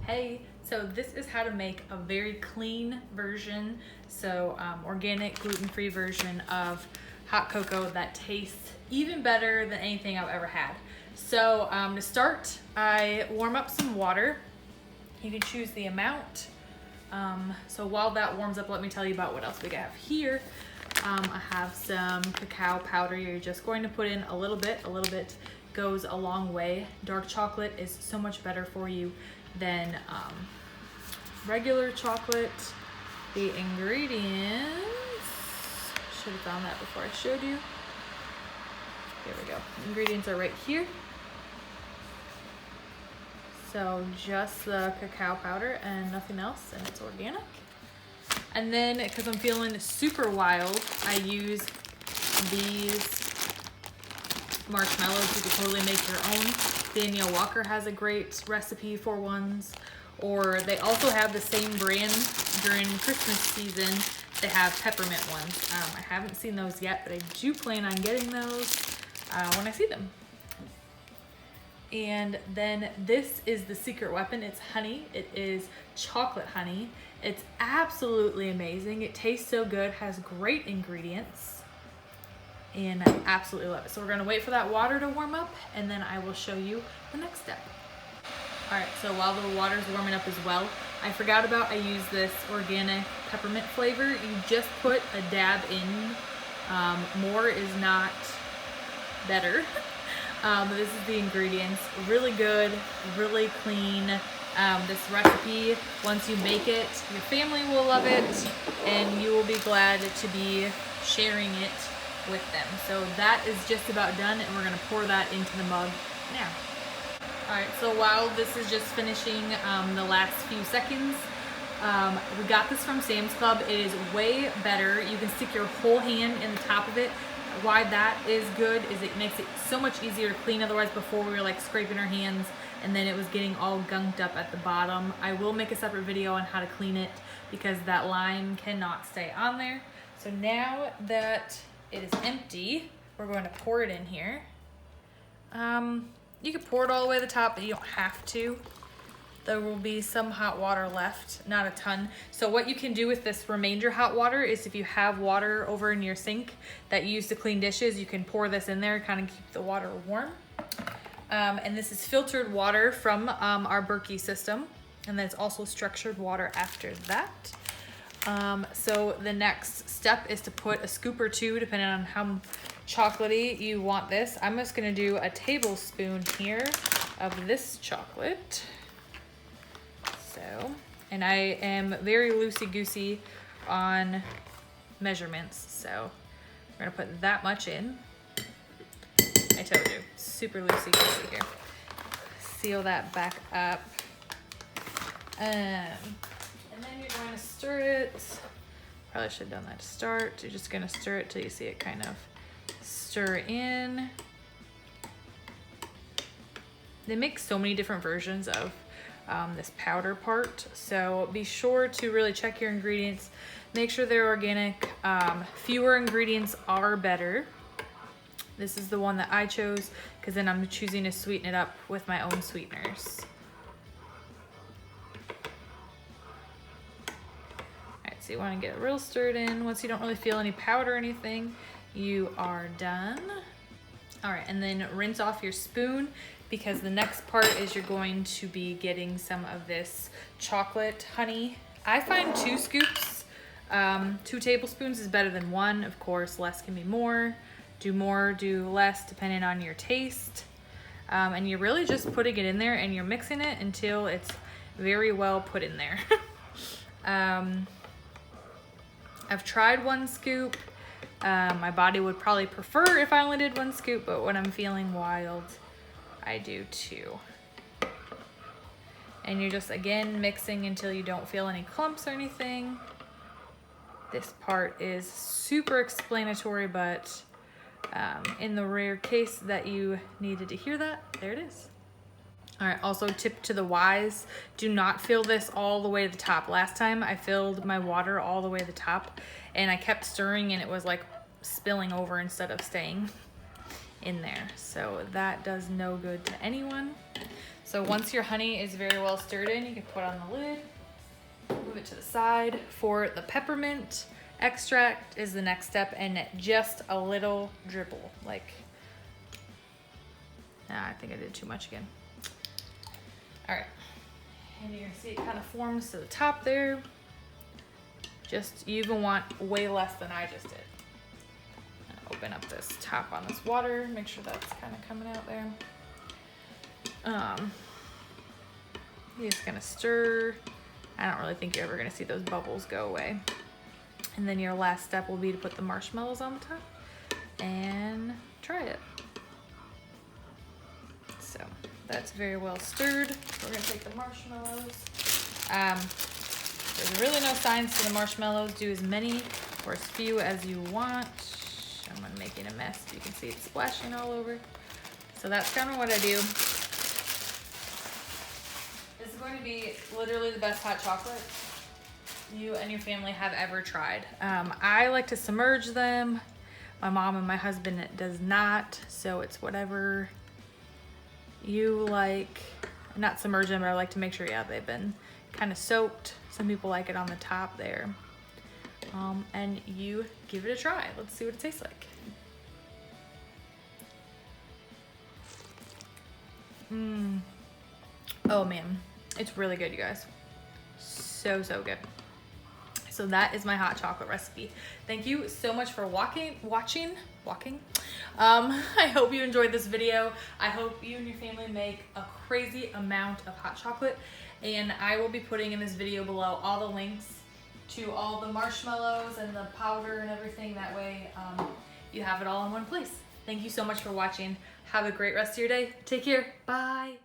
Hey, so this is how to make a very clean version, organic gluten-free version of hot cocoa that tastes even better than anything I've ever had. So to start, I warm up some water. You can choose the amount. So while that warms up, let me tell you about what else we have here. I have some cacao powder. You're just going to put in a little bit. A little bit goes a long way. Dark chocolate is so much better for you than regular chocolate. The ingredients, should have found that before I showed you. Here we go. The ingredients are right here. So just the cacao powder and nothing else, and it's organic. And then, because I'm feeling super wild, I use these marshmallows. You could totally make your own. Danielle Walker has a great recipe for ones. Or they also have the same brand during Christmas season. They have peppermint ones. I haven't seen those yet, but I do plan on getting those when I see them. And then this is the secret weapon. It's honey. It is chocolate honey. It's absolutely amazing. It tastes so good, has great ingredients, and I absolutely love it. So we're gonna wait for that water to warm up, and then I will show you the next step. All right, so while the water's warming up as well, I forgot about, I use this organic peppermint flavor. You just put a dab in. More is not better. This is the ingredients. Really good, really clean. This recipe, once you make it, your family will love it, and you will be glad to be sharing it with them. So that is just about done, and we're gonna pour that into the mug now. All right, so while this is just finishing the last few seconds, we got this from Sam's Club. It is way better. You can stick your whole hand in the top of it. Why that is good is it makes it so much easier to clean. Otherwise, before we were like scraping our hands and then it was getting all gunked up at the bottom. I will make a separate video on how to clean it because that line cannot stay on there. So now that it is empty, we're going to pour it in here. You can pour it all the way to the top, but you don't have to. There will be some hot water left, not a ton. So what you can do with this remainder hot water is if you have water over in your sink that you use to clean dishes, you can pour this in there, kind of keep the water warm. And this is filtered water from our Berkey system. And then it's also structured water after that. So the next step is to put a scoop or two, depending on how chocolatey you want this. I'm just gonna do a tablespoon here of this chocolate. So, and I am very loosey-goosey on measurements, so we're gonna put that much in. I told you, super loosey-goosey here. Seal that back up. And then you're going to stir it. Probably should have done that to start. You're just gonna stir it till you see it kind of stir in. They make so many different versions of this powder part, so be sure to really check your ingredients, make sure they're organic. Fewer ingredients are better. This is the one that I chose because then I'm choosing to sweeten it up with my own sweeteners. Alright, so you want to get it real stirred in. Once you don't really feel any powder or anything, you are done. Alright, and then rinse off your spoon, because the next part is you're going to be getting some of this chocolate honey. I find 2 scoops, 2 tablespoons is better than 1. Of course, less can be more. Do less, depending on your taste. And you're really just putting it in there and you're mixing it until it's very well put in there. I've tried 1 scoop. My body would probably prefer if I only did 1 scoop, but when I'm feeling wild, I do 2. And you're just, again, mixing until you don't feel any clumps or anything. This part is super explanatory, but in the rare case that you needed to hear that, there it is. All right, also tip to the wise, do not fill this all the way to the top. Last time I filled my water all the way to the top and I kept stirring and it was like spilling over instead of staying in there. So that does no good to anyone. So once your honey is very well stirred in, you can put on the lid, move it to the side. For the peppermint extract is the next step, and just a little dribble, like, I think I did too much again. All right, and you're gonna see it kind of forms to the top there. Just, you even want way less than I just did. Open up this top on this water, make sure that's kind of coming out there. You're just gonna stir. I don't really think you're ever gonna see those bubbles go away. And then your last step will be to put the marshmallows on the top and try it. So that's very well stirred. We're gonna take the marshmallows. There's really no science to the marshmallows. Do as many or as few as you want. I'm making a mess. You can see it splashing all over. So that's kind of what I do. This is going to be literally the best hot chocolate you and your family have ever tried. I like to submerge them. My mom and my husband does not, so it's whatever you like. Not submerge them, but I like to make sure, yeah, they've been kind of soaked. Some people like it on the top there. And you give it a try. Let's see what it tastes like. Oh man, it's really good, you guys. So good. So that is my hot chocolate recipe. Thank you so much for watching. I hope you enjoyed this video. I hope you and your family make a crazy amount of hot chocolate, and I will be putting in this video below all the links to all the marshmallows and the powder and everything. That way you have it all in one place. Thank you so much for watching. Have a great rest of your day. Take care. Bye.